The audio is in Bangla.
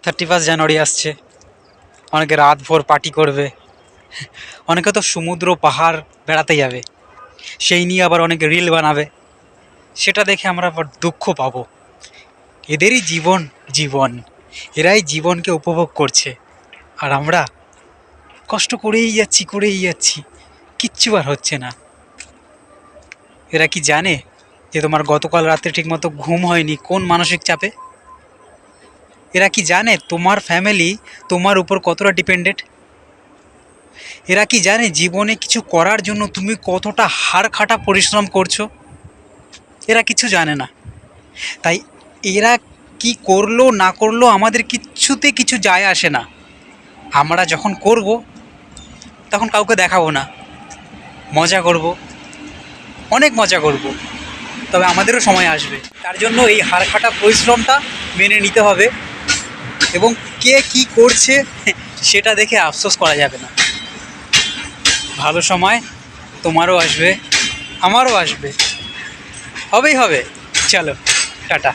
31 জানুয়ারি আসছে, অনেকে রাত ভোর পার্টি করবে, অনেকে তো সমুদ্র পাহাড় বেড়াতে যাবে, সেই নিয়ে আবার অনেকে রিল বানাবে। সেটা দেখে আমরা আবার দুঃখ পাবো। এদেরই জীবন, জীবন এরাই জীবনকে উপভোগ করছে, আর আমরা কষ্ট করেই যাচ্ছি, কিচ্ছু আর হচ্ছে না। এরা কি জানে যে তোমার গতকাল রাতে ঠিকমতো ঘুম হয়নি কোন মানসিক চাপে? এরা কি জানে তোমার ফ্যামিলি তোমার উপর কতটা ডিপেন্ডেন্ট? এরা কি জানে জীবনে কিছু করার জন্য তুমি কতটা হাড় খাটা পরিশ্রম করছো? এরা কিছু জানে না। তাই এরা কি করলো না করলো আমাদের কিচ্ছুতে কিছু যায় আসে না। আমরা যখন করব তখন কাউকে দেখাবো না, মজা করব, অনেক মজা করব। তবে আমাদেরও সময় আসবে, তার জন্য এই হাড় খাটা পরিশ্রমটা মেনে নিতে হবে। এবং কে কি করছে সেটা দেখে আফসোস করা যাবে না। ভালো সময় তোমারও আসবে, আমারও আসবে, হবেই হবে। চলো, টাটা।